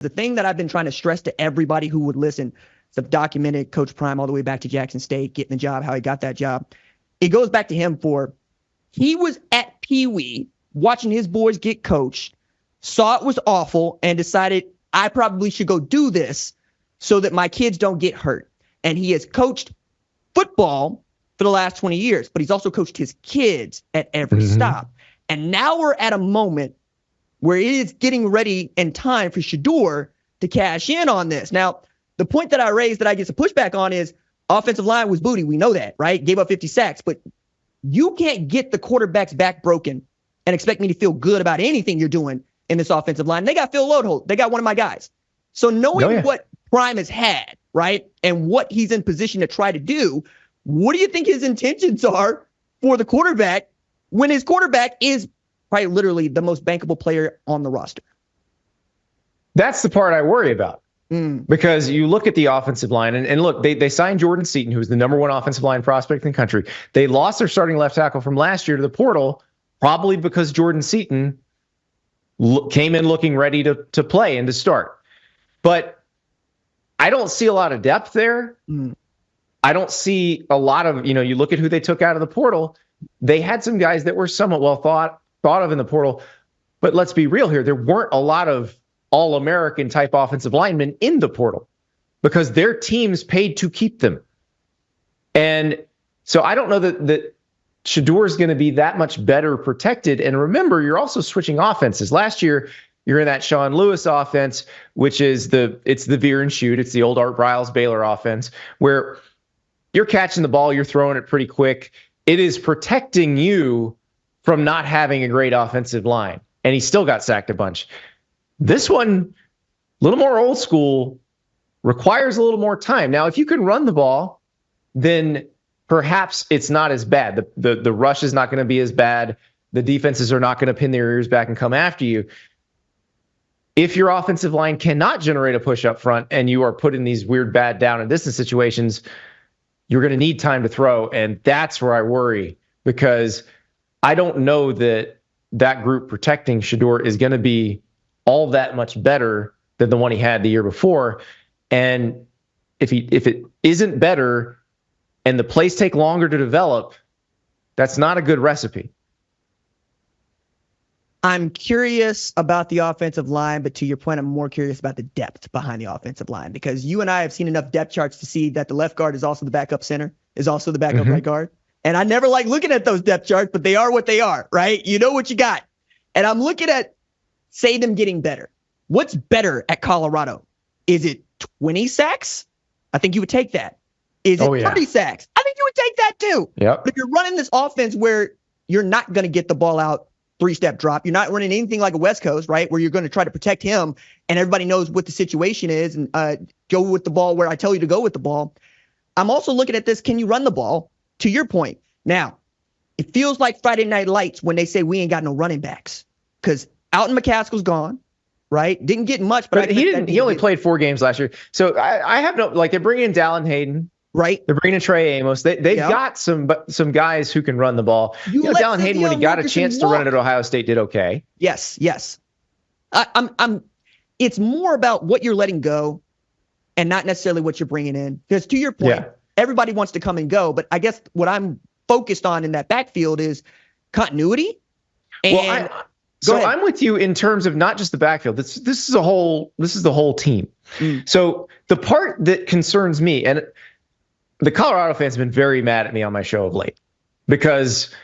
The thing that I've been trying to stress to everybody who would listen, so I've documented Coach Prime all the way back to Jackson State, getting the job, how he got that job. It goes back to him he was at Pee Wee watching his boys get coached, saw it was awful, and decided I probably should go do this so that my kids don't get hurt. And he has coached football for the last 20 years, but he's also coached his kids at every stop. And now we're at a moment where it is getting ready and time for Shedeur to cash in on this. Now, the point that I raised that I get some pushback on is offensive line was booty. We know that, right? Gave up 50 sacks, but you can't get the quarterback's back broken and expect me to feel good about anything you're doing in this offensive line. They got Phil Lodeholt. They got one of my guys. So knowing what Prime has had, right, and what he's in position to try to do, what do you think his intentions are for the quarterback when his quarterback is probably literally the most bankable player on the roster? That's the part I worry about. Because you look at the offensive line, and look, they signed Jordan Seaton, who's the #1 offensive line prospect in the country. They lost their starting left tackle from last year to the portal, probably because Jordan Seaton came in looking ready to play and to start. But I don't see a lot of depth there. I don't see a lot of, you look at who they took out of the portal. They had some guys that were somewhat well thought of in the portal. But let's be real here. There weren't a lot of all-American type offensive linemen in the portal because their teams paid to keep them. And so I don't know that Shedeur is going to be that much better protected. And remember, you're also switching offenses. Last year, you're in that Sean Lewis offense, which is it's the veer and shoot. It's the old Art Briles Baylor offense where you're catching the ball, you're throwing it pretty quick. It is protecting you from not having a great offensive line. And he still got sacked a bunch. This one, a little more old school, requires a little more time. Now, if you can run the ball, then perhaps it's not as bad. The rush is not going to be as bad. The defenses are not going to pin their ears back and come after you. If your offensive line cannot generate a push up front and you are put in these weird bad down and distance situations, you're going to need time to throw. And that's where I worry, because I don't know that group protecting Shedeur is going to be all that much better than the one he had the year before. And if it isn't better and the plays take longer to develop, that's not a good recipe. I'm curious about the offensive line, but to your point, I'm more curious about the depth behind the offensive line, because you and I have seen enough depth charts to see that the left guard is also the backup center, is also the backup right guard. And I never like looking at those depth charts, but they are what they are, right? You know what you got. And I'm looking at, say, them getting better. What's better at Colorado? Is it 20 sacks? I think you would take that. Is it 30 sacks? I think you would take that too. Yep. But if you're running this offense where you're not going to get the ball out 3-step drop, you're not running anything like a West Coast, right, where you're going to try to protect him and everybody knows what the situation is and go with the ball where I tell you to go with the ball. I'm also looking at this, can you run the ball? To your point. Now, it feels like Friday Night Lights when they say we ain't got no running backs, because Alton McCaskill's gone, right? Didn't get much, but he only played 4 games last year. So I have they're bringing in Dallin Hayden, right? They're bringing in Trey Amos. They've got some guys who can run the ball. Dallin Hayden, when he got a chance to run it at Ohio State, did okay. Yes. It's more about what you're letting go and not necessarily what you're bringing in. Because to your point, everybody wants to come and go, but I guess what I'm focused on in that backfield is continuity. And I'm with you in terms of not just the backfield. This is the whole team. So the part that concerns me, and the Colorado fans have been very mad at me on my show of late, because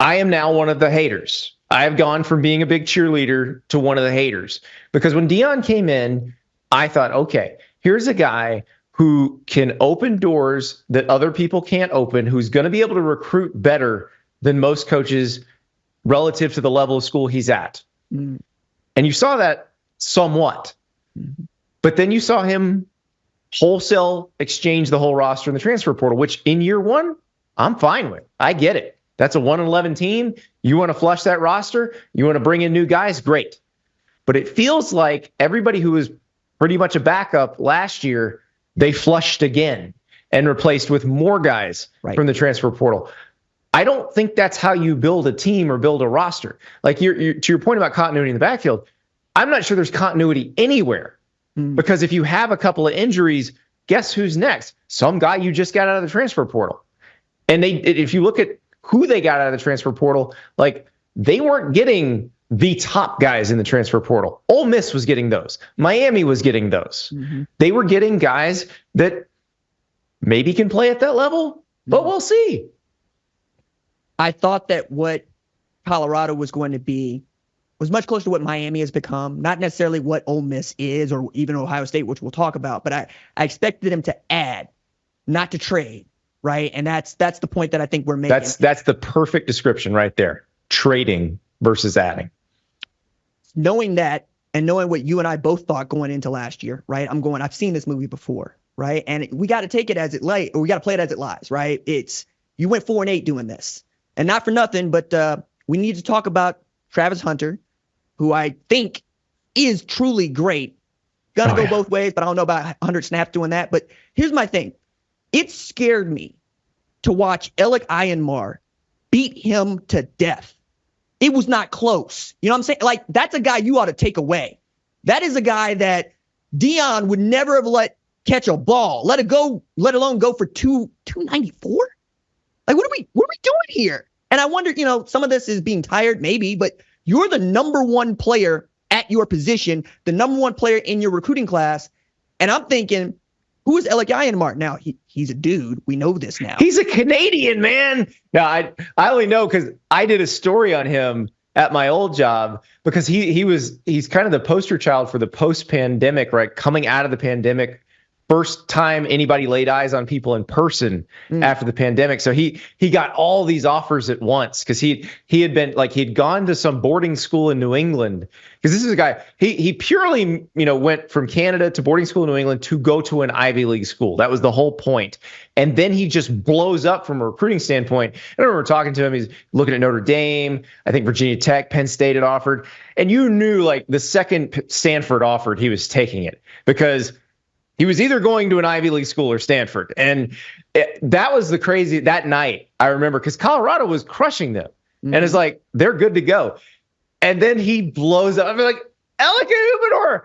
I am now one of the haters. I have gone from being a big cheerleader to one of the haters, because when Deion came in, I thought, okay, here's a guy who can open doors that other people can't open, who's going to be able to recruit better than most coaches relative to the level of school he's at. And you saw that somewhat. But then you saw him wholesale exchange the whole roster in the transfer portal, which in year one, I'm fine with. I get it. That's a 1-11 team. You want to flush that roster? You want to bring in new guys? Great. But it feels like everybody who was pretty much a backup last year, they flushed again and replaced with more guys from the transfer portal. I don't think that's how you build a team or build a roster. Like to your point about continuity in the backfield, I'm not sure there's continuity anywhere. Because if you have a couple of injuries, guess who's next? Some guy you just got out of the transfer portal. And if you look at who they got out of the transfer portal, like they weren't getting the top guys in the transfer portal. Ole Miss was getting those. Miami was getting those. They were getting guys that maybe can play at that level, but we'll see. I thought that what Colorado was going to be was much closer to what Miami has become, not necessarily what Ole Miss is or even Ohio State, which we'll talk about, but I expected them to add, not to trade, right? And that's the point that I think we're making. That's the perfect description right there. Trading versus adding. Knowing that and knowing what you and I both thought going into last year, right? I've seen this movie before, right? And we got to take it as it lay, or we got to play it as it lies, right? You went 4-8 doing this, and not for nothing, but we need to talk about Travis Hunter, who I think is truly great. Gonna go both ways, but I don't know about 100 snaps doing that. But here's my thing. It scared me to watch Alec Ayenmar beat him to death. It was not close. You know what I'm saying? Like, that's a guy you ought to take away. That is a guy that Deion would never have let catch a ball, let alone go for 294. Like, what are we doing here? And I wonder, some of this is being tired, maybe, but you're the number one player at your position, the number one player in your recruiting class. And I'm thinking, who is Alec Ayenmar? Now, he's a dude. We know this now. He's a Canadian, man. Now, I only know because I did a story on him at my old job because he's kind of the poster child for the post-pandemic, right? Coming out of the pandemic. First time anybody laid eyes on people in person after the pandemic. So he got all these offers at once because he had been like, he'd gone to some boarding school in New England because this is a guy, he purely, went from Canada to boarding school in New England to go to an Ivy League school. That was the whole point. And then he just blows up from a recruiting standpoint. I remember talking to him. He's looking at Notre Dame. I think Virginia Tech, Penn State had offered. And you knew like the second Stanford offered, he was taking it because he was either going to an Ivy League school or Stanford. And that was the crazy that night. I remember because Colorado was crushing them and it's like, they're good to go. And then he blows up. I'm like, Alec Ayenmar,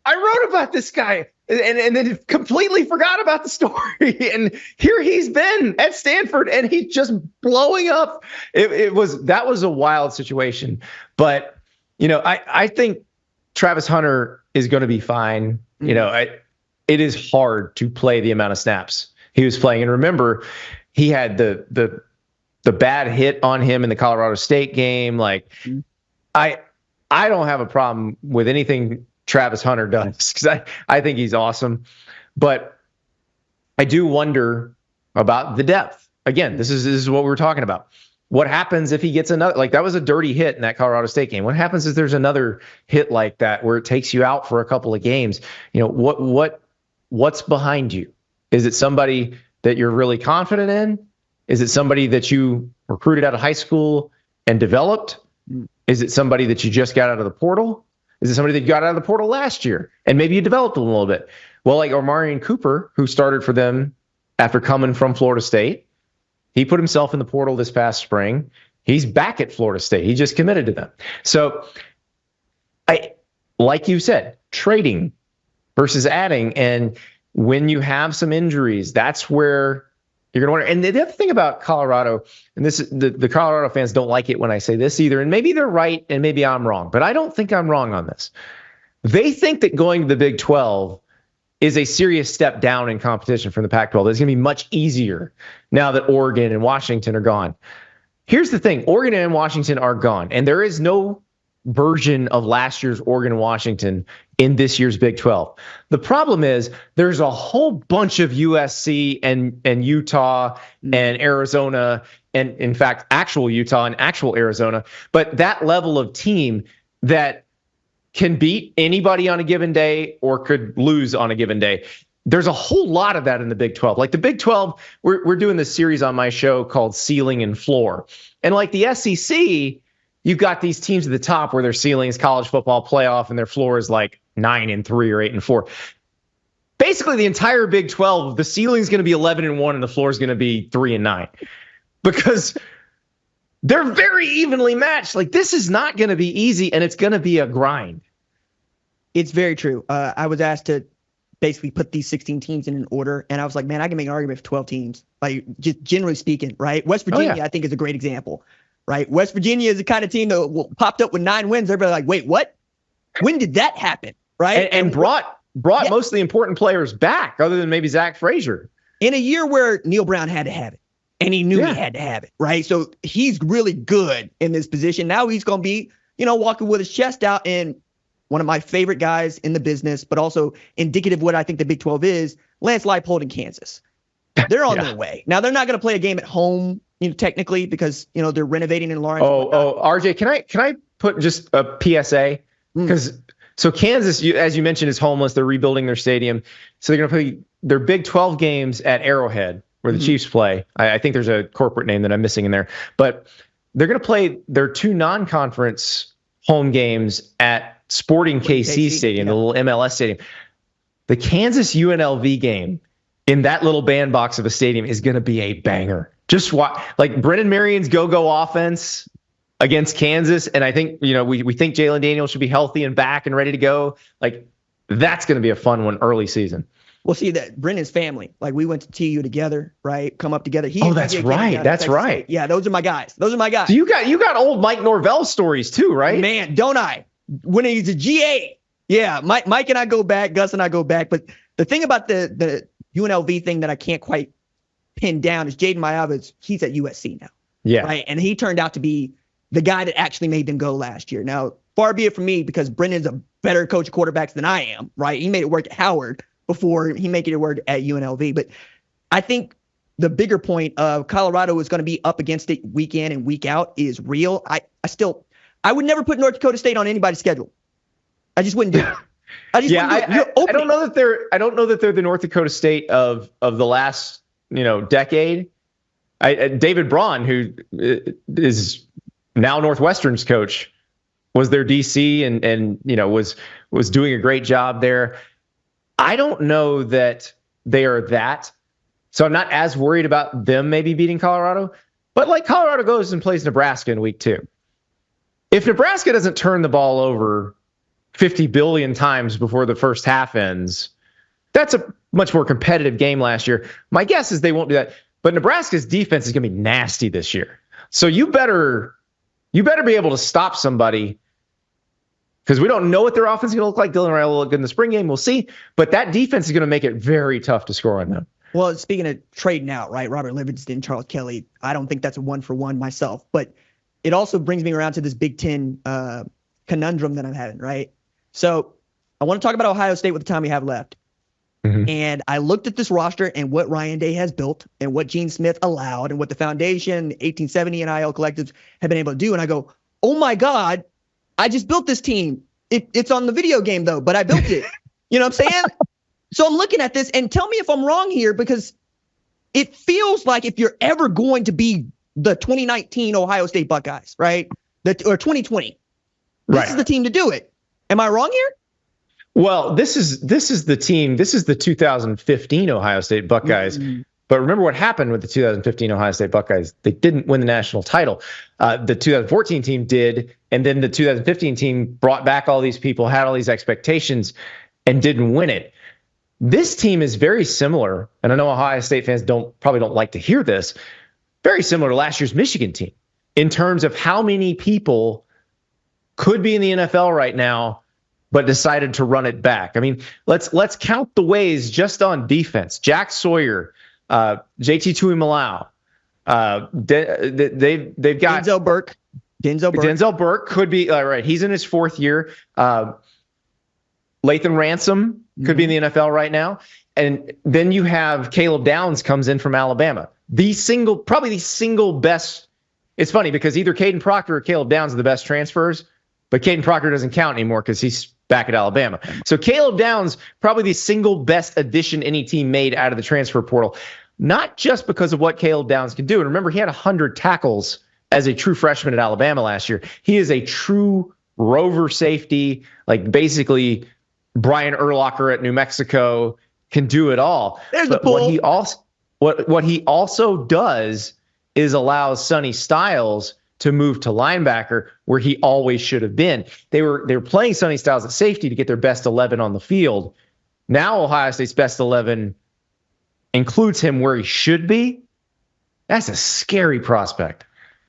I wrote about this guy and then completely forgot about the story. And here he's been at Stanford and he's just blowing up. That was a wild situation. But, I think Travis Hunter is going to be fine. It is hard to play the amount of snaps he was playing. And remember, he had the bad hit on him in the Colorado State game. Like, I don't have a problem with anything Travis Hunter does because I think he's awesome. But I do wonder about the depth. Again, this is what we were talking about. What happens if he gets another, like that was a dirty hit in that Colorado State game. What happens if there's another hit like that where it takes you out for a couple of games? What's behind you? Is it somebody that you're really confident in? Is it somebody that you recruited out of high school and developed? Is it somebody that you just got out of the portal? Is it somebody that got out of the portal last year and maybe you developed a little bit? Well, like Omarion Cooper, who started for them after coming from Florida State, he put himself in the portal this past spring. He's back at Florida State. He just committed to them. So like you said, trading versus adding. And when you have some injuries, that's where you're going to wonder. And the other thing about Colorado, and this is the Colorado fans don't like it when I say this either, and maybe they're right and maybe I'm wrong, but I don't think I'm wrong on this. They think that going to the Big 12 is a serious step down in competition from the Pac-12. It's going to be much easier now that Oregon and Washington are gone. Here's the thing. Oregon and Washington are gone, and there is no version of last year's Oregon and Washington in this year's Big 12. The problem is there's a whole bunch of USC and Utah and Arizona, and in fact, actual Utah and actual Arizona, but that level of team that can beat anybody on a given day or could lose on a given day. There's a whole lot of that in the Big 12. Like the Big 12, we're doing this series on my show called Ceiling and Floor. And like the SEC, you've got these teams at the top where their ceiling is college football playoff and their floor is like 9-3 or 8-4. Basically, the entire Big 12, the ceiling is going to be 11-1 and the floor is going to be 3-9. Because They're very evenly matched. Like, this is not going to be easy, and it's going to be a grind. It's very true. I was asked to basically put these 16 teams in an order, and I was like, man, I can make an argument for 12 teams. Like, just generally speaking, right? West Virginia, I think, is a great example, right? West Virginia is the kind of team that popped up with 9 wins. Everybody's like, wait, what? When did that happen, right? And brought most of the important players back, other than maybe Zach Frazier. In a year where Neil Brown had to have it, and he knew he had to have it, right? So he's really good in this position. Now he's going to be, walking with his chest out, and one of my favorite guys in the business, but also indicative of what I think the Big 12 is, Lance Leipold in Kansas. They're on their way. Now, they're not going to play a game at home, technically, because, they're renovating in Lawrence. RJ, can I put just a PSA? Because so Kansas, as you mentioned, is homeless. They're rebuilding their stadium. So they're going to play their Big 12 games at Arrowhead, where the Chiefs play. I think there's a corporate name that I'm missing in there. But they're going to play their 2 non-conference home games at Sporting KC Stadium, the little MLS stadium. The Kansas UNLV game in that little bandbox of a stadium is going to be a banger. Just watch, like Brennan Marion's go-go offense against Kansas, and I think we think Jalen Daniels should be healthy and back and ready to go. Like, that's going to be a fun one early season. Well, see, that Brennan's family, like, we went to TU together, right? Come up together. That's right. That's right. Yeah, those are my guys. So you got old Mike Norvell stories too, right? Man, don't I? When he's a GA. Yeah, Mike and I go back, Gus and I go back. But the thing about the UNLV thing that I can't quite pin down is Jaden Mayavas, he's at USC now. Yeah. Right. And he turned out to be the guy that actually made them go last year. Now, far be it from me, because Brennan's a better coach of quarterbacks than I am, right? He made it work at Howard before he made it work at UNLV. But I think the bigger point of Colorado is going to be up against it week in and week out is real. I would never put North Dakota State on anybody's schedule. I just wouldn't do it. I don't know that they're the North Dakota State of the last decade. David Braun, who is now Northwestern's coach, was their DC and was doing a great job there. I don't know that they are that. So I'm not as worried about them maybe beating Colorado. But like, Colorado goes and plays Nebraska in week 2. If Nebraska doesn't turn the ball over 50 billion times before the first half ends, that's a much more competitive game last year. My guess is they won't do that. But Nebraska's defense is going to be nasty this year. So you better be able to stop somebody, because we don't know what their offense is going to look like. Dylan Riley will look good in the spring game. We'll see. But that defense is going to make it very tough to score on them. Well, speaking of trading out, right? Robert Livingston, Charles Kelly, I don't think that's a 1-for-1 myself. But it also brings me around to this Big Ten conundrum that I'm having, right? So I want to talk about Ohio State with the time we have left. Mm-hmm. And I looked at this roster and what Ryan Day has built and what Gene Smith allowed and what the foundation, 1870 and IL collectives have been able to do. And I go, oh my God, I just built this team. It's on the video game though, but I built it. You know what I'm saying? So I'm looking at this, and tell me if I'm wrong here, because it feels like if you're ever going to be the 2019 Ohio State Buckeyes, right? Or 2020, this is the team to do it. Am I wrong here? Well, this is the team. This is the 2015 Ohio State Buckeyes. Mm-hmm. But remember what happened with the 2015 Ohio State Buckeyes. They didn't win the national title. The 2014 team did, and then the 2015 team brought back all these people, had all these expectations, and didn't win it. This team is very similar, and I know Ohio State fans probably don't like to hear this, very similar to last year's Michigan team in terms of how many people could be in the NFL right now but decided to run it back. I mean, let's count the ways just on defense. Jack Sawyer, JT Tuimoloau, they've got Denzel Burke. Denzel Burke could be right. He's in his 4th year. Lathan Ransom could be in the NFL right now. And then you have Caleb Downs comes in from Alabama. Probably the single best. It's funny because either Caden Proctor or Caleb Downs are the best transfers, but Caden Proctor doesn't count anymore because he's back at Alabama. So Caleb Downs, probably the single best addition any team made out of the transfer portal, not just because of what Caleb Downs can do. And remember, he had 100 tackles as a true freshman at Alabama last year. He is a true rover safety, like basically Brian Urlacher at New Mexico, can do it all. There's the pull. What he also does is allows Sonny Styles to move to linebacker where he always should have been. They were playing Sonny Styles at safety to get their best 11 on the field. Now Ohio State's best 11 includes him where he should be. That's a scary prospect.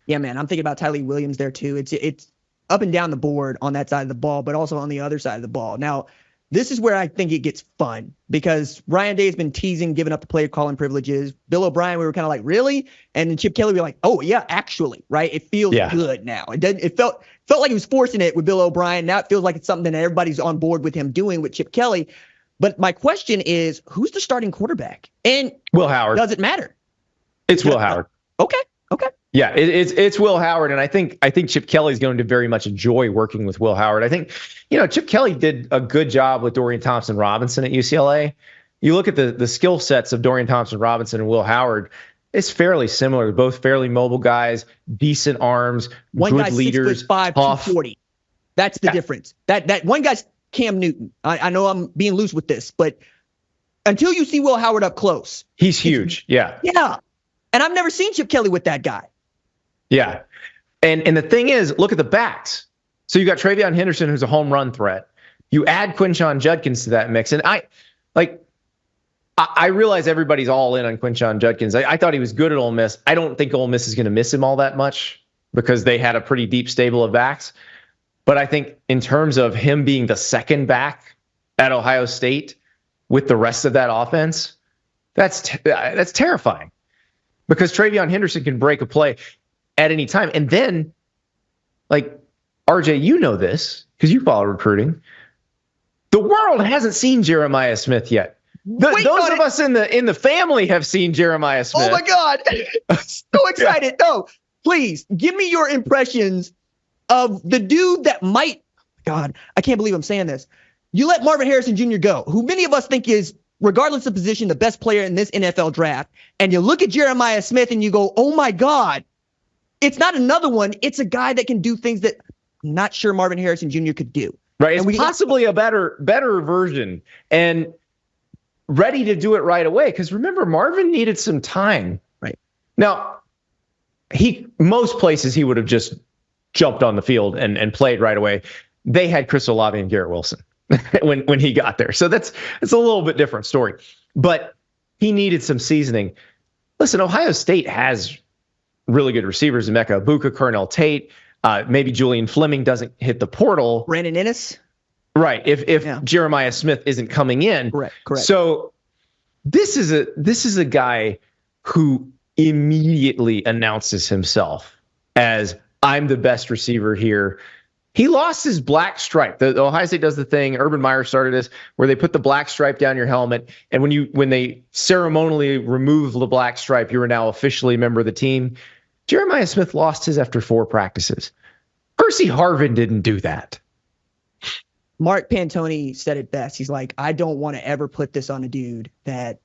Yeah, man. I'm thinking about Tylee Williams there too. It's up and down the board on that side of the ball, but also on the other side of the ball. Now, this is where I think it gets fun because Ryan Day has been teasing, giving up the player calling privileges. Bill O'Brien, we were kind of like, really? And then Chip Kelly, we were like, oh yeah, actually, right? It feels good now. It felt like he was forcing it with Bill O'Brien. Now it feels like it's something that everybody's on board with him doing with Chip Kelly. But my question is, who's the starting quarterback? And Will Howard. Does it matter? It's Will Howard. Okay. Yeah, it's Will Howard, and I think Chip Kelly's going to very much enjoy working with Will Howard. I think, Chip Kelly did a good job with Dorian Thompson-Robinson at UCLA. You look at the skill sets of Dorian Thompson-Robinson and Will Howard, it's fairly similar. Both fairly mobile guys, decent arms, one good guy's leaders. 6'5", 240. That's the difference. That one guy's Cam Newton. I know I'm being loose with this, but until you see Will Howard up close, he's huge. Yeah. And I've never seen Chip Kelly with that guy. Yeah. And the thing is, look at the backs. So you got Travion Henderson, who's a home run threat. You add Quinshon Judkins to that mix. And I realize everybody's all in on Quinshon Judkins. I thought he was good at Ole Miss. I don't think Ole Miss is going to miss him all that much because they had a pretty deep stable of backs. But I think in terms of him being the second back at Ohio State with the rest of that offense, that's terrifying because Travion Henderson can break a play at any time. And then, RJ, you know this because you follow recruiting. The world hasn't seen Jeremiah Smith yet. Those of us in the family have seen Jeremiah Smith. Oh my God. So excited. No, please give me your impressions of the dude that might, God, I can't believe I'm saying this. You let Marvin Harrison Jr. go, who many of us think is, regardless of position, the best player in this NFL draft. And you look at Jeremiah Smith and you go, oh my God, it's not another one. It's a guy that can do things that I'm not sure Marvin Harrison Jr. could do. Right. It's possibly a better version and ready to do it right away. Because remember, Marvin needed some time. Right. Now, most places he would have just jumped on the field and played right away. They had Chris Olave and Garrett Wilson when he got there. So it's a little bit different story. But he needed some seasoning. Listen, Ohio State has really good receivers, Emeka Ibuka, Cornell Tate, maybe Julian Fleming doesn't hit the portal. Brandon Ennis. Right. If Jeremiah Smith isn't coming in. Correct. So this is a guy who immediately announces himself as I'm the best receiver here. He lost his black stripe. The Ohio State does the thing. Urban Meyer started this where they put the black stripe down your helmet. And when they ceremonially remove the black stripe, you are now officially a member of the team. Jeremiah Smith lost his after 4 practices. Percy Harvin didn't do that. Mark Pantoni said it best. He's like, I don't want to ever put this on a dude that,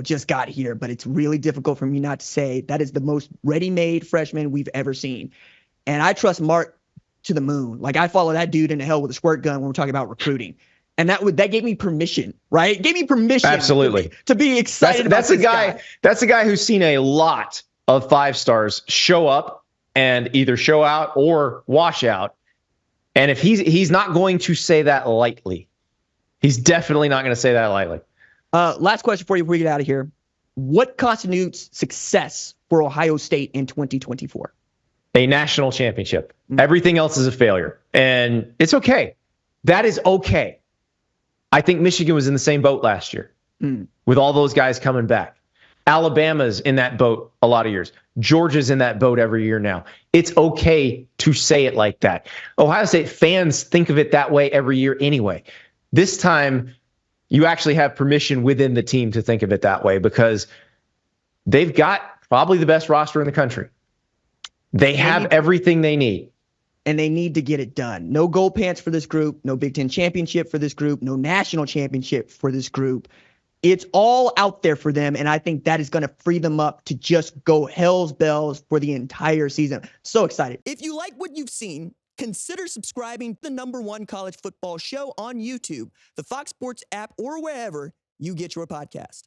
just got here, but it's really difficult for me not to say that is the most ready-made freshman we've ever seen. And I trust Mark to the moon. I follow that dude into hell with a squirt gun when we're talking about recruiting. And that gave me permission, right? It gave me permission. Absolutely. To be excited about this guy. That's a guy who's seen a lot of 5-stars show up and either show out or wash out. And if he's not going to say that lightly, he's definitely not going to say that lightly. Last question for you before we get out of here. What constitutes success for Ohio State in 2024? A national championship. Everything else is a failure. And it's okay. That is okay. I think Michigan was in the same boat last year with all those guys coming back. Alabama's in that boat a lot of years. Georgia's in that boat every year now. It's okay to say it like that. Ohio State fans think of it that way every year anyway. This time, you actually have permission within the team to think of it that way because they've got probably the best roster in the country. They have everything they need. And they need to get it done. No gold pants for this group. No Big Ten championship for this group. No national championship for this group. It's all out there for them, and I think that is going to free them up to just go hell's bells for the entire season. So excited. If you like what you've seen, consider subscribing to the #1 college football show on YouTube, the Fox Sports app, or wherever you get your podcast.